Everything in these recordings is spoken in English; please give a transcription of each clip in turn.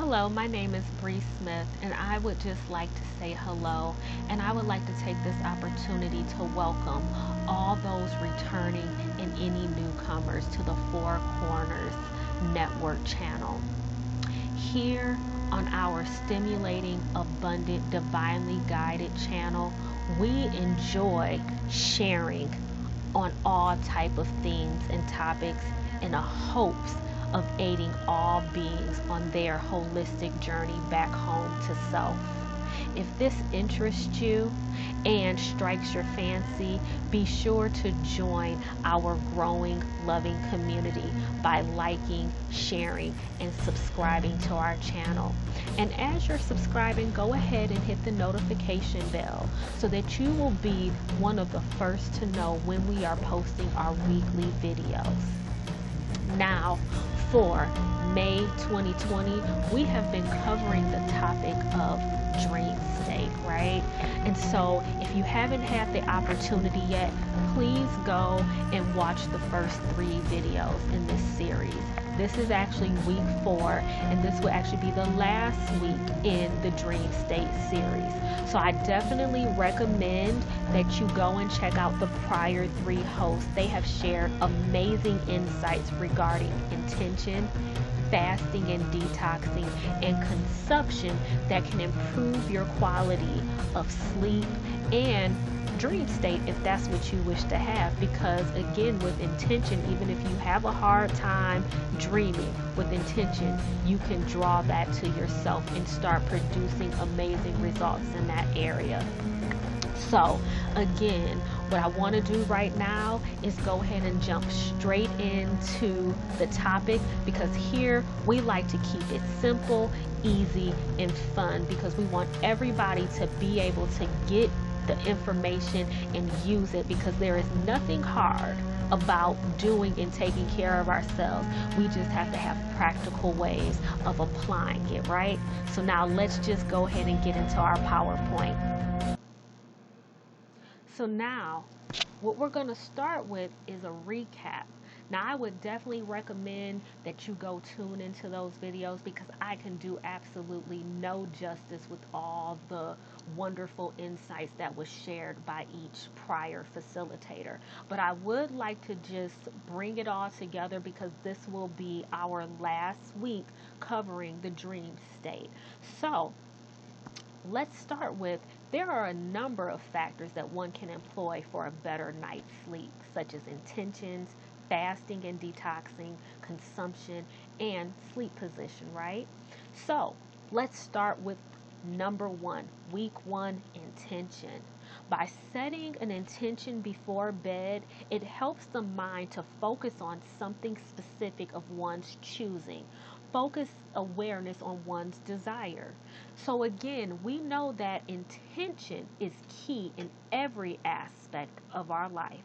Hello, my name is Bree Smith, and I would just like to say hello. And I would like to take this opportunity to welcome all those returning and any newcomers to the Four Corners Network channel. Here on our stimulating, abundant, divinely guided channel, we enjoy sharing on all type of themes and topics in a hopes of aiding all beings on their holistic journey back home to self. If this interests you and strikes your fancy, be sure to join our growing, loving community by liking, sharing, and subscribing to our channel. And as you're subscribing, go ahead and hit the notification bell so that you will be one of the first to know when we are posting our weekly videos. Now, for May 2020, we have been covering the topic of dream state, right? And so if you haven't had the opportunity yet, please go and watch the first 3 videos in this series. This is actually week 4, and this will actually be the last week in the dream state series. So I definitely recommend that you go and check out the prior 3 hosts. They have shared amazing insights regarding intention, fasting and detoxing, and consumption that can improve your quality of sleep and dream state if that's what you wish to have. Because again, with intention, even if you have a hard time dreaming, with intention you can draw that to yourself and start producing amazing results in that area. So again, what I want to do right now is go ahead and jump straight into the topic, because here we like to keep it simple, easy, and fun, because we want everybody to be able to get the information and use it, because there is nothing hard about doing and taking care of ourselves. We just have to have practical ways of applying it, right? So now let's just go ahead and get into our PowerPoint. So now, what we're going to start with is a recap. Now, I would definitely recommend that you go tune into those videos, because I can do absolutely no justice with all the wonderful insights that was shared by each prior facilitator. But I would like to just bring it all together, because this will be our last week covering the dream state. So, let's start with, there are a number of factors that one can employ for a better night's sleep, such as intentions, fasting and detoxing, consumption, and sleep position, right? So let's start with number 1, week 1, intention. By setting an intention before bed, it helps the mind to focus on something specific of one's choosing. Focus awareness on one's desire. So again, we know that intention is key in every aspect of our life.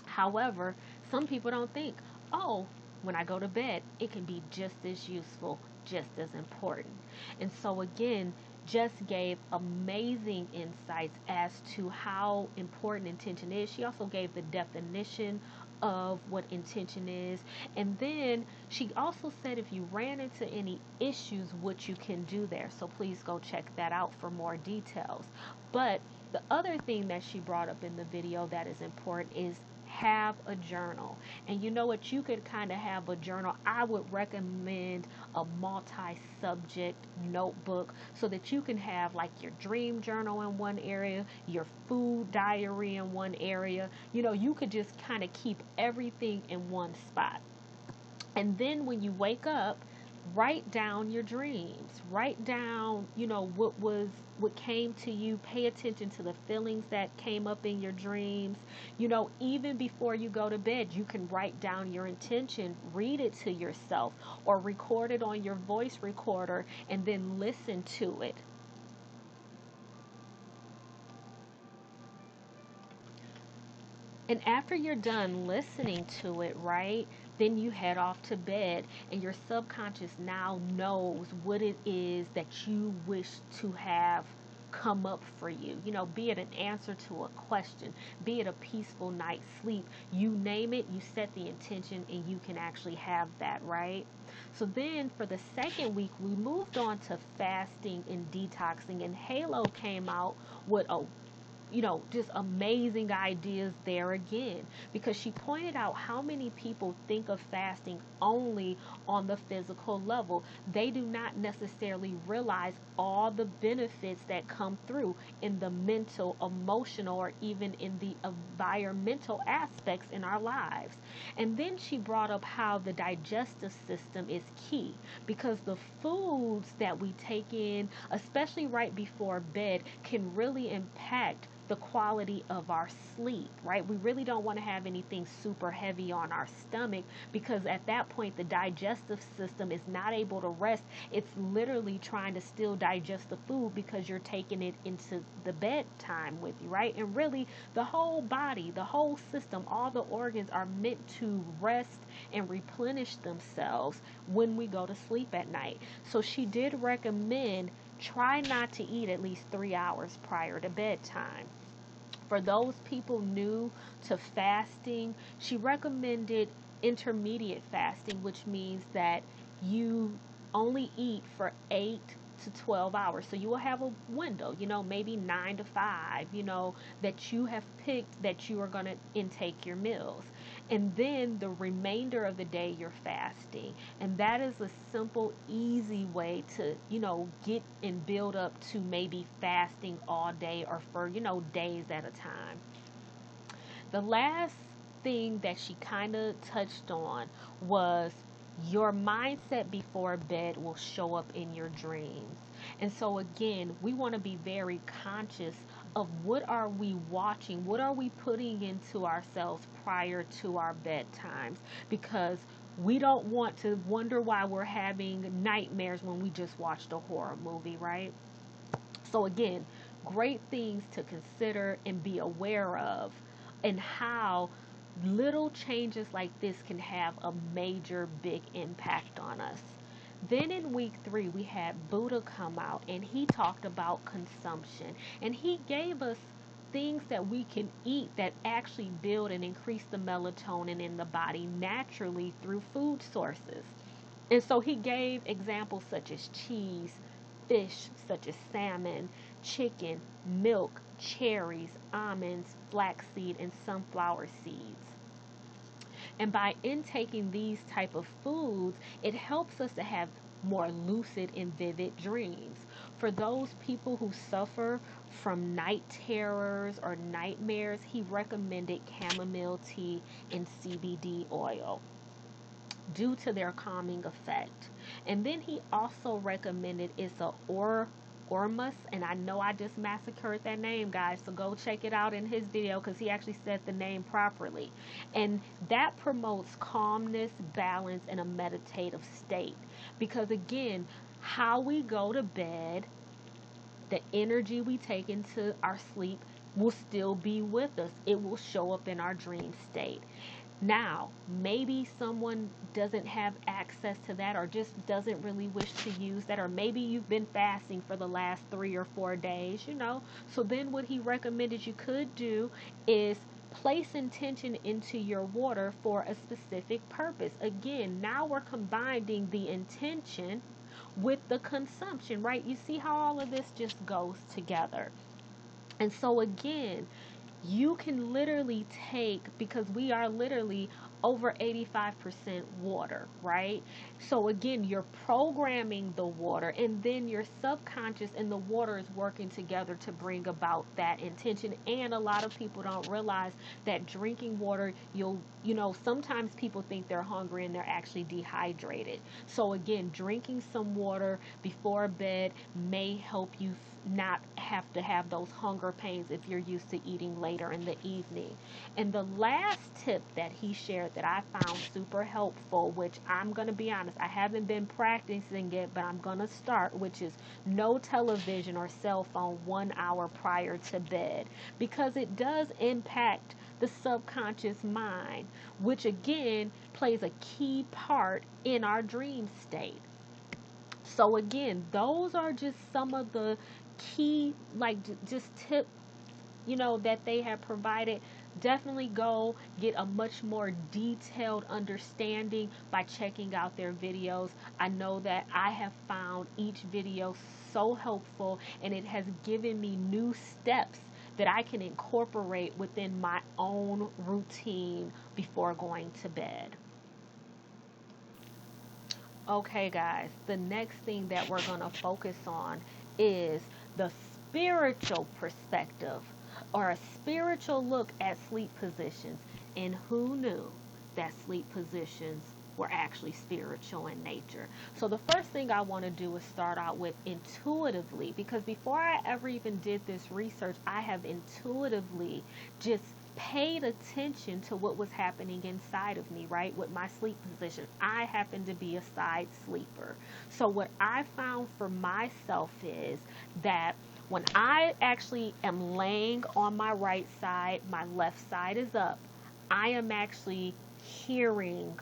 However, some people don't think, oh, when I go to bed, it can be just as useful, just as important. And so again, just gave amazing insights as to how important intention is. She also gave the definition of what intention is. And then she also said if you ran into any issues, what you can do there. So please go check that out for more details. But the other thing that she brought up in the video that is important is have a journal. And you know what, you could kind of have a journal. I would recommend a multi-subject notebook, so that you can have like your dream journal in one area, your food diary in one area. You know, you could just kind of keep everything in one spot. And then when you wake up, write down your dreams. Write down, what came to you. Pay attention to the feelings that came up in your dreams. Even before you go to bed, you can write down your intention, read it to yourself, or record it on your voice recorder and then listen to it. And after you're done listening to it, right, then you head off to bed, and your subconscious now knows what it is that you wish to have come up for you. Be it an answer to a question, be it a peaceful night's sleep. You name it, you set the intention, and you can actually have that, right? So then for the second week, we moved on to fasting and detoxing, and Halo came out with a just amazing ideas there again, because she pointed out how many people think of fasting only on the physical level. They do not necessarily realize all the benefits that come through in the mental, emotional, or even in the environmental aspects in our lives. And then she brought up how the digestive system is key, because the foods that we take in, especially right before bed, can really impact the quality of our sleep, right? We really don't want to have anything super heavy on our stomach, because at that point the digestive system is not able to rest. It's literally trying to still digest the food because you're taking it into the bedtime with you, right? And really the whole body, the whole system, all the organs are meant to rest and replenish themselves when we go to sleep at night. So she did recommend try not to eat at least 3 hours prior to bedtime. For those people new to fasting, she recommended intermediate fasting, which means that you only eat for 8 to 12 hours. So you will have a window, maybe 9 to 5, that you have picked that you are going to intake your meals. And then the remainder of the day you're fasting. And that is a simple, easy way to, get and build up to maybe fasting all day or for, days at a time. The last thing that she kind of touched on was your mindset before bed will show up in your dreams. And so again, we want to be very conscious of what are we watching, what are we putting into ourselves prior to our bedtimes, because we don't want to wonder why we're having nightmares when we just watched a horror movie, right? So again, great things to consider and be aware of, and how little changes like this can have a major big impact on us. Then in week 3, we had Buddha come out, and he talked about consumption, and he gave us things that we can eat that actually build and increase the melatonin in the body naturally through food sources. And so he gave examples such as cheese, fish such as salmon, chicken, milk, cherries, almonds, flaxseed, and sunflower seeds. And by intaking these type of foods, it helps us to have more lucid and vivid dreams. For those people who suffer from night terrors or nightmares, he recommended chamomile tea and CBD oil due to their calming effect. And then he also recommended ormus, and I know I just massacred that name, guys, so go check it out in his video because he actually said the name properly. And that promotes calmness, balance, and a meditative state. Because again, how we go to bed, the energy we take into our sleep will still be with us. It will show up in our dream state. Now, maybe someone doesn't have access to that, or just doesn't really wish to use that, or maybe you've been fasting for the last 3 or 4 days, So then what he recommended you could do is place intention into your water for a specific purpose. Again, now we're combining the intention with the consumption, right? You see how all of this just goes together. And so again, you can literally take, because we are literally over 85% water, right? So again, you're programming the water, and then your subconscious and the water is working together to bring about that intention. And a lot of people don't realize that drinking water, sometimes people think they're hungry and they're actually dehydrated. So again, drinking some water before bed may help you not have to have those hunger pains if you're used to eating later in the evening. And the last tip that he shared that I found super helpful, which I'm going to be honest, I haven't been practicing it, but I'm going to start, which is no television or cell phone 1 hour prior to bed, because it does impact the subconscious mind, which again plays a key part in our dream state. So again, those are just some of the key, like just tip, that they have provided, definitely go get a much more detailed understanding by checking out their videos. I know that I have found each video so helpful, and it has given me new steps that I can incorporate within my own routine before going to bed. Okay, guys, the next thing that we're going to focus on is the spiritual perspective, or a spiritual look at sleep positions. And who knew that sleep positions were actually spiritual in nature? So, the first thing I want to do is start out with intuitively, because before I ever even did this research, I have intuitively just paid attention to what was happening inside of me, right? With my sleep position. I happen to be a side sleeper. So what I found for myself is that when I actually am laying on my right side, my left side is up, I am actually hearing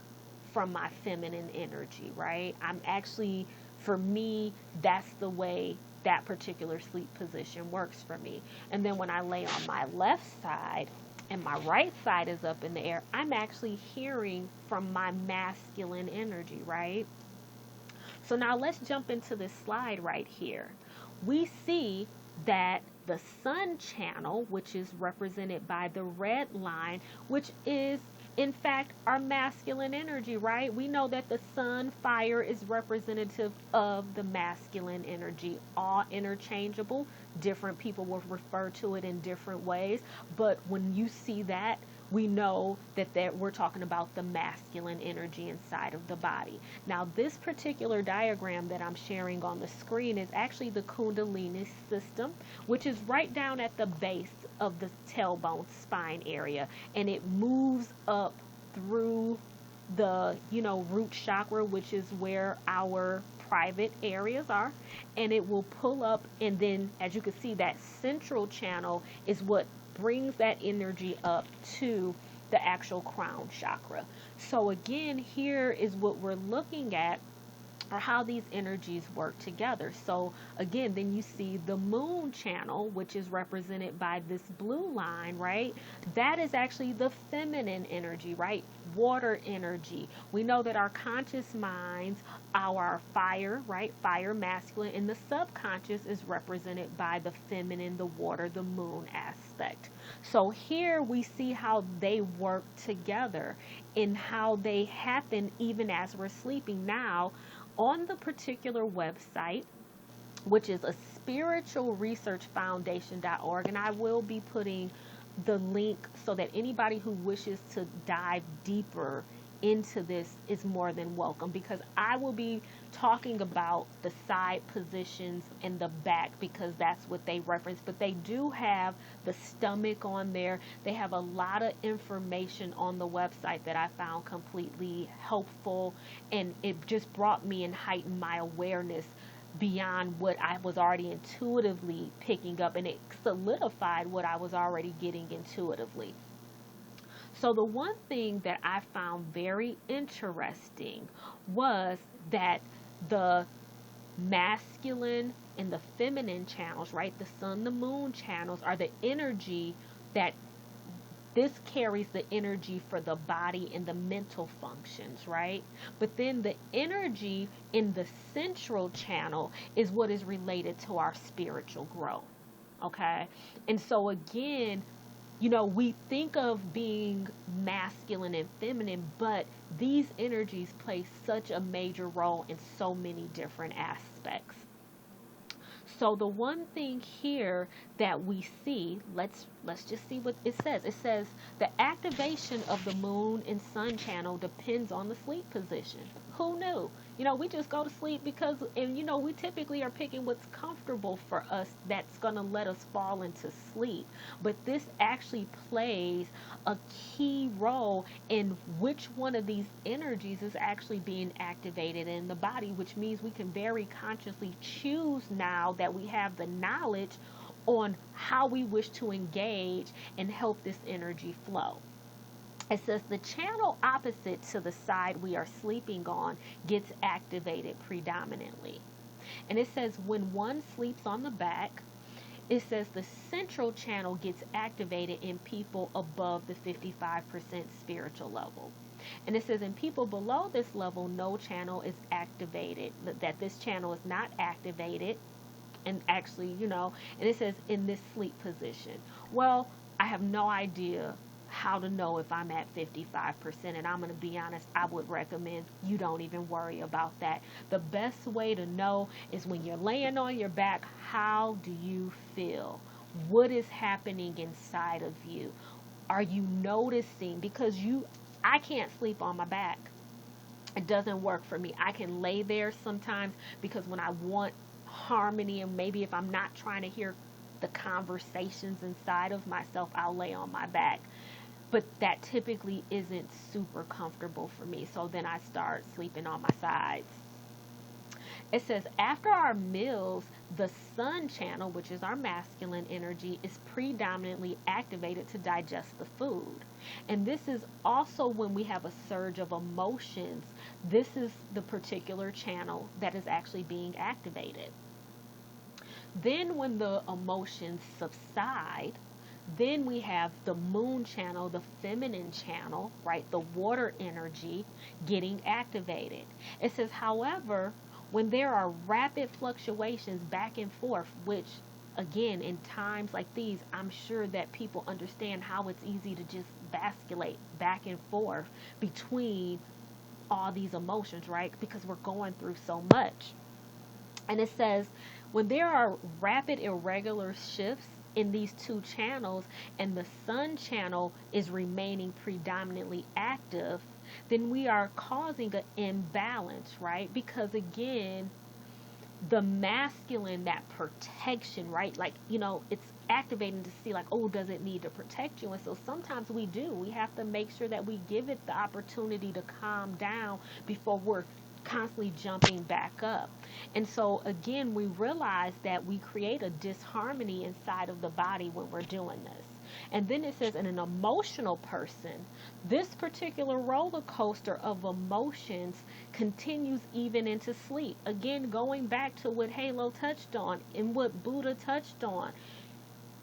from my feminine energy, right? I'm actually, for me, that's the way that particular sleep position works for me. And then when I lay on my left side, and my right side is up in the air, I'm actually hearing from my masculine energy, right? So now let's jump into this slide right here. We see that the sun channel, which is represented by the red line, which is in fact our masculine energy, right? We know that the sun, fire, is representative of the masculine energy, all interchangeable. Different people will refer to it in different ways, but when you see that, we know that we're talking about the masculine energy inside of the body. Now, this particular diagram that I'm sharing on the screen is actually the Kundalini system, which is right down at the base of the tailbone spine area, and it moves up through the root chakra, which is where our private areas are, and it will pull up, and then as you can see, that central channel is what brings that energy up to the actual crown chakra. So again, here is what we're looking at, or how these energies work together. So again, then you see the moon channel, which is represented by this blue line, right? That is actually the feminine energy, right? Water energy. We know that our conscious minds, our fire, right? Fire, masculine, and the subconscious is represented by the feminine, the water, the moon aspect. So here we see how they work together and how they happen even as we're sleeping. Now, on the particular website, which is a spiritualresearchfoundation.org, and I will be putting the link so that anybody who wishes to dive deeper into this is more than welcome, because I will be talking about the side positions and the back because that's what they reference, but they do have the stomach on there. They have a lot of information on the website that I found completely helpful, and it just brought me and heightened my awareness beyond what I was already intuitively picking up, and it solidified what I was already getting intuitively. So the one thing that I found very interesting was that the masculine and the feminine channels, right? The sun, the moon channels are the energy that this carries the energy for the body and the mental functions, right? But then the energy in the central channel is what is related to our spiritual growth, okay? And so again, we think of being masculine and feminine, but these energies play such a major role in so many different aspects. So the one thing here that we see, let's just see what it says. It says the activation of the moon and sun channel depends on the sleep position. Who knew? We just go to sleep because, and we typically are picking what's comfortable for us that's going to let us fall into sleep. But this actually plays a key role in which one of these energies is actually being activated in the body, which means we can very consciously choose now that we have the knowledge on how we wish to engage and help this energy flow. It says the channel opposite to the side we are sleeping on gets activated predominantly. And it says when one sleeps on the back, it says the central channel gets activated in people above the 55% spiritual level. And it says in people below this level, no channel is activated, that this channel is not activated. And actually, and it says in this sleep position. Well, I have no idea how to know if I'm at 55%. And I'm going to be honest, I would recommend you don't even worry about that. The best way to know is when you're laying on your back, how do you feel? What is happening inside of you? Are you noticing? Because I can't sleep on my back. It doesn't work for me. I can lay there sometimes because when I want harmony, and maybe if I'm not trying to hear the conversations inside of myself, I'll lay on my back. But that typically isn't super comfortable for me. So then I start sleeping on my sides. It says after our meals, the sun channel, which is our masculine energy, is predominantly activated to digest the food. And this is also when we have a surge of emotions. This is the particular channel that is actually being activated. Then when the emotions subside, then we have the moon channel, the feminine channel, right? The water energy getting activated. It says, however, when there are rapid fluctuations back and forth, which again, in times like these, I'm sure that people understand how it's easy to just basculate back and forth between all these emotions, right? Because we're going through so much. And it says, when there are rapid irregular shifts in these two channels and the sun channel is remaining predominantly active, then we are causing an imbalance, right? Because again, the masculine, that protection, right? Like, it's activating to see like, oh, does it need to protect you? And so sometimes we do. We have to make sure that we give it the opportunity to calm down before we're constantly jumping back up. And so again, we realize that we create a disharmony inside of the body when we're doing this. And then it says in an emotional person, this particular roller coaster of emotions continues even into sleep. Again, going back to what Halo touched on and what Buddha touched on.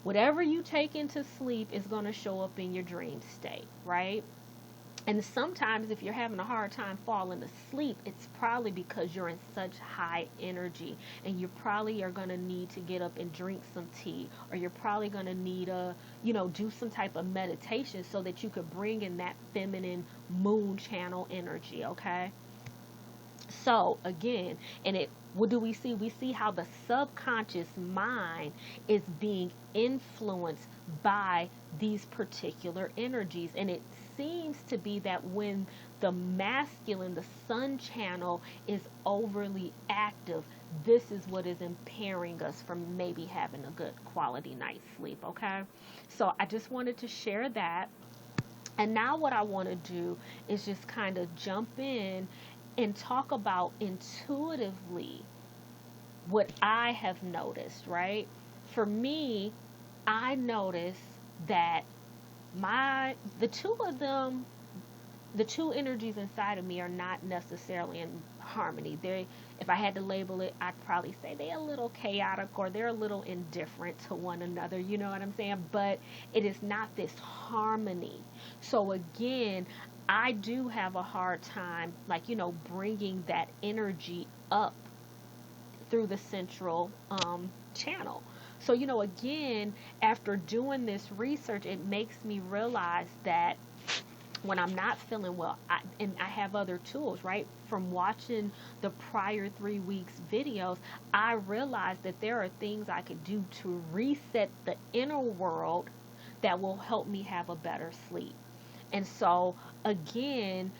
Whatever you take into sleep is going to show up in your dream state, right? And sometimes if you're having a hard time falling asleep, it's probably because you're in such high energy, and you probably are going to need to get up and drink some tea, or you're probably going to need do some type of meditation so that you could bring in that feminine moon channel energy, okay? So again, what do we see? We see how the subconscious mind is being influenced by these particular energies. And it seems to be that when the masculine, the sun channel, is overly active, this is what is impairing us from maybe having a good quality night's sleep, okay? So I just wanted to share that. And now what I want to do is just kind of jump in and talk about intuitively what I have noticed, right? For me, I noticed that the two energies inside of me are not necessarily in harmony. If I had to label it, I'd probably say they're a little chaotic or they're a little indifferent to one another. You know what I'm saying? But it is not this harmony. So again, I do have a hard time, bringing that energy up through the central channel. So, again, after doing this research, it makes me realize that when I'm not feeling well, I have other tools, right? From watching the prior 3 weeks videos, I realized that there are things I could do to reset the inner world that will help me have a better sleep. And so, again,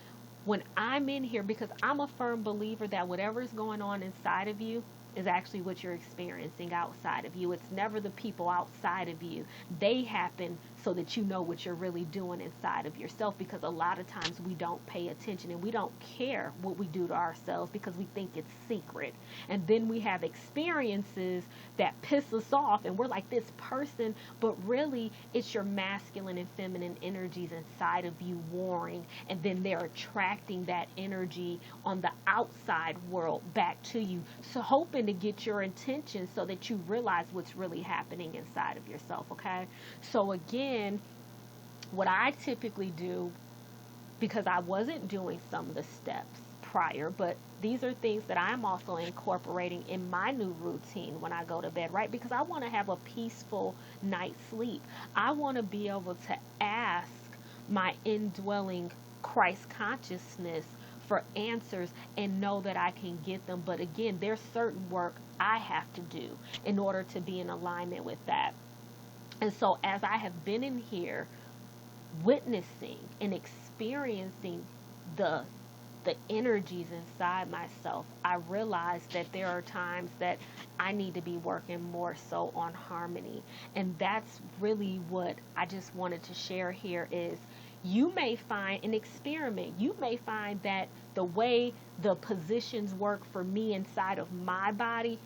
when I'm in here, because I'm a firm believer that whatever is going on inside of you is actually what you're experiencing outside of you. It's never the people outside of you. They happen so that you know what you're really doing inside of yourself, because a lot of times we don't pay attention and we don't care what we do to ourselves because we think it's secret. And then we have experiences that piss us off and we're like this person, but really it's your masculine and feminine energies inside of you warring, and then they're attracting that energy on the outside world back to you, so hoping to get your attention so that you realize what's really happening inside of yourself. Okay, so again, what I typically do, because I wasn't doing some of the steps prior, but these are things that I'm also incorporating in my new routine when I go to bed, right? Because I want to have a peaceful night's sleep. I want to be able to ask my indwelling Christ consciousness for answers and know that I can get them. But again, there's certain work I have to do in order to be in alignment with that. And so as I have been in here witnessing and experiencing the energies inside myself, I realize that there are times that I need to be working more so on harmony. And that's really what I just wanted to share here is, you may find an experiment. You may find that the way the positions work for me inside of my body,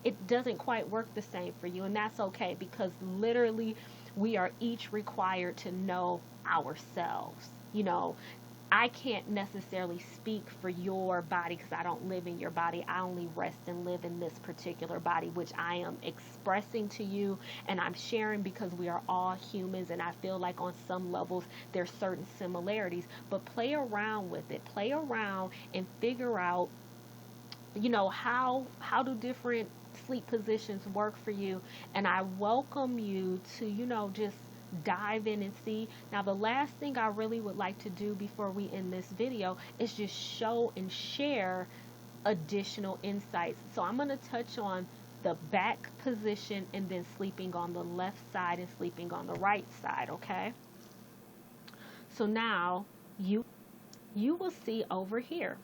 it doesn't quite work the same for you. And that's okay, because literally we are each required to know ourselves. You know, I can't necessarily speak for your body because I don't live in your body. I only rest and live in this particular body, which I am expressing to you and I'm sharing because we are all humans, and I feel like on some levels there's certain similarities. But play around with it. Play around and figure out, you know, how do different sleep positions work for you. And I welcome you to, you know, just dive in and see. Now, the last thing I really would like to do before we end this video is just show and share additional insights. So I'm going to touch on the back position and then sleeping on the left side and sleeping on the right side, okay? So now you will see over here.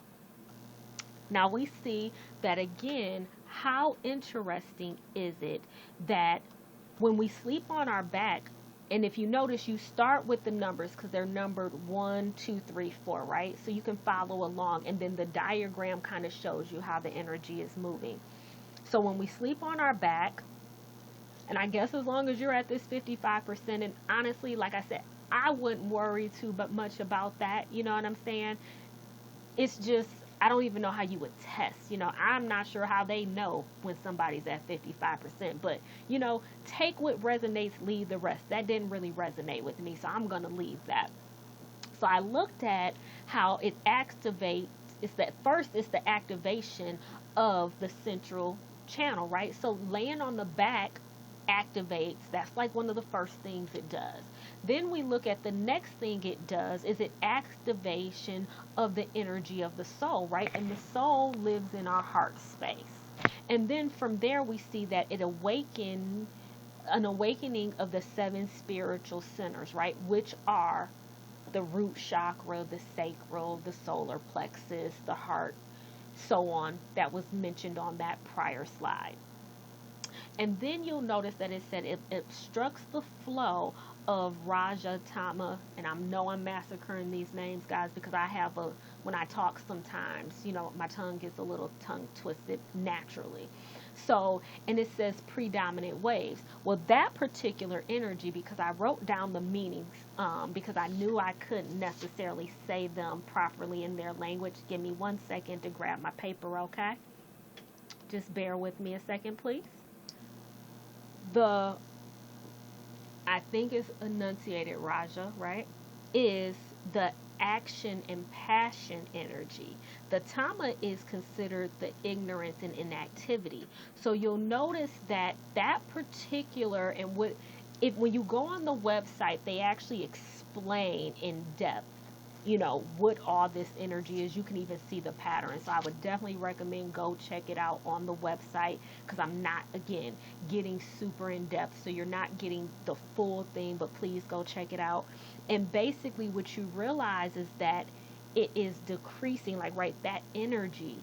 Now we see that again, how interesting is it that when we sleep on our back, and if you notice, you start with the numbers because they're numbered 1, 2, 3, 4, right? So you can follow along, and then the diagram kind of shows you how the energy is moving. So when we sleep on our back, and I guess as long as you're at this 55%, and honestly, like I said, I wouldn't worry too much about that, you know what I'm saying? It's just, I don't even know how you would test. You know, I'm not sure how they know when somebody's at 55%. But, you know, take what resonates, leave the rest. That didn't really resonate with me, so I'm going to leave that. So I looked at how it activates. It's that first, it's the activation of the central channel, right? So laying on the back activates. That's like one of the first things it does. Then we look at the next thing it does is it activation of the energy of the soul, right? And the soul lives in our heart space. And then from there we see that it awakens an awakening of the 7 spiritual centers, right? Which are the root chakra, the sacral, the solar plexus, the heart, so on, that was mentioned on that prior slide. And then you'll notice that it said it obstructs the flow of Raja, Tama, and I know I'm massacring these names, guys, because I have when I talk sometimes, you know, my tongue gets a little tongue twisted naturally. So, and it says predominant waves. Well, that particular energy, because I wrote down the meanings, because I knew I couldn't necessarily say them properly in their language. Give me 1 second to grab my paper, okay? Just bear with me a second, please. I think it's enunciated Raja, right, is the action and passion energy. The Tama is considered the ignorance and inactivity. So you'll notice that that particular, and when you go on the website, they actually explain in depth, you know, what all this energy is. You can even see the pattern. So I would definitely recommend go check it out on the website, because I'm not, again, getting super in depth, so you're not getting the full thing, but please go check it out. And basically what you realize is that it is decreasing, like, right, that energy,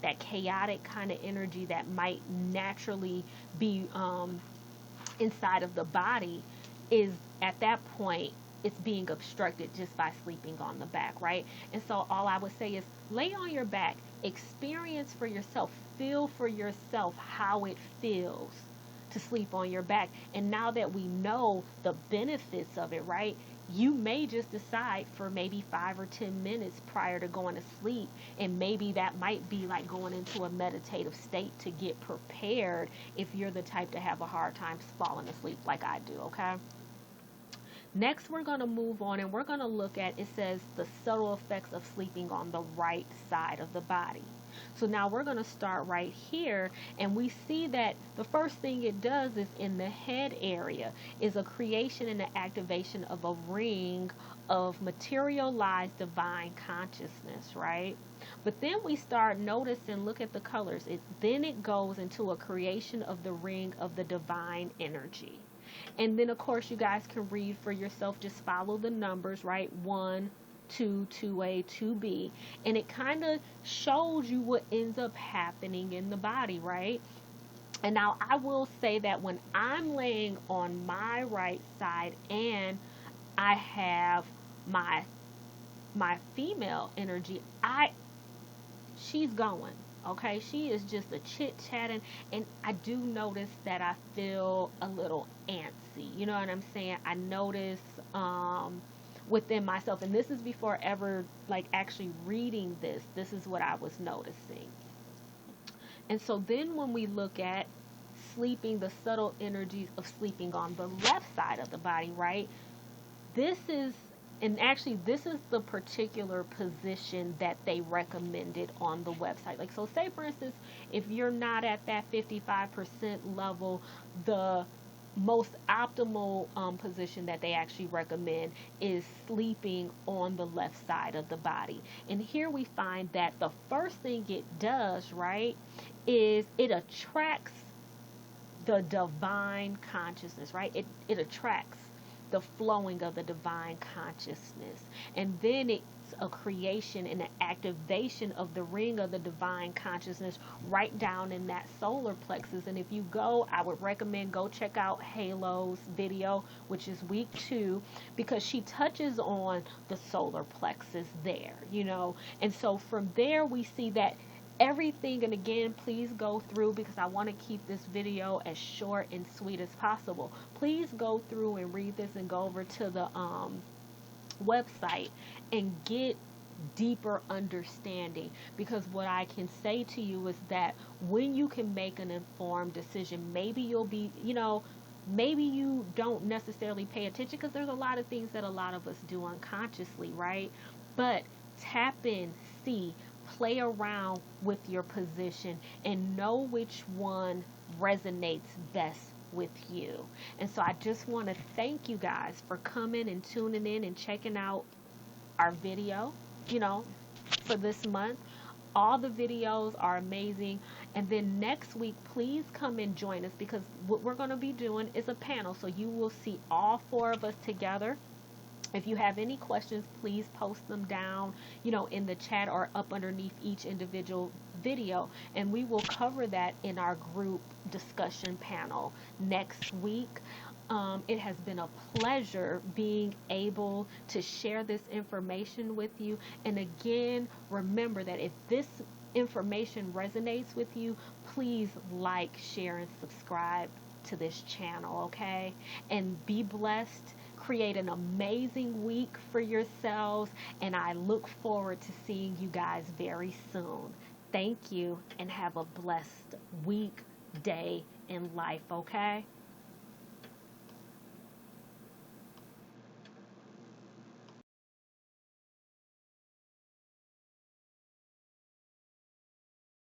that chaotic kind of energy that might naturally be inside of the body is at that point, it's being obstructed just by sleeping on the back, right? And so all I would say is lay on your back, experience for yourself, feel for yourself how it feels to sleep on your back. And now that we know the benefits of it, right? You may just decide for maybe 5 or 10 minutes prior to going to sleep, and maybe that might be like going into a meditative state to get prepared if you're the type to have a hard time falling asleep like I do, okay? Next, we're going to move on and we're going to look at, it says, the subtle effects of sleeping on the right side of the body. So now we're going to start right here, and we see that the first thing it does is in the head area is a creation and an activation of a ring of materialized divine consciousness, right? But then we start noticing, look at the colors. Then it goes into a creation of the ring of the divine energy. And then, of course, you guys can read for yourself. Just follow the numbers, right? 1, 2, 2A, 2B. And it kind of shows you what ends up happening in the body, right? And now I will say that when I'm laying on my right side and I have my female energy, she's going. Okay, she is just a chit-chatting, and I do notice that I feel a little antsy. You know what I'm saying? I notice within myself, and this is before ever like actually reading this. This is what I was noticing. And so then when we look at sleeping, the subtle energies of sleeping on the left side of the body, right? This is the particular position that they recommended on the website. Like, so say for instance, if you're not at that 55% level, the most optimal position that they actually recommend is sleeping on the left side of the body. And here we find that the first thing it does, right, is it attracts the divine consciousness, right? It attracts the flowing of the divine consciousness. And then it's a creation and an activation of the ring of the divine consciousness right down in that solar plexus. And if you go, I would recommend go check out Halo's video, which is week 2, because she touches on the solar plexus there, you know. And so from there we see that everything, and again, please go through, because I want to keep this video as short and sweet as possible. Please go through and read this and go over to the website and get deeper understanding, because what I can say to you is that when you can make an informed decision, maybe you'll be, you know, maybe you don't necessarily pay attention, because there's a lot of things that a lot of us do unconsciously, right? But tap in, see, play around with your position and know which one resonates best with you. And so I just want to thank you guys for coming and tuning in and checking out our video, you know, for this month. All the videos are amazing. And then next week, please come and join us, because what we're going to be doing is a panel. So you will see all 4 of us together. If you have any questions, please post them down, you know, in the chat or up underneath each individual video, and we will cover that in our group discussion panel next week. It has been a pleasure being able to share this information with you. And again, remember that if this information resonates with you, please like, share, and subscribe to this channel, okay? And be blessed. Create an amazing week for yourselves, and I look forward to seeing you guys very soon. Thank you, and have a blessed week, day, and life, okay?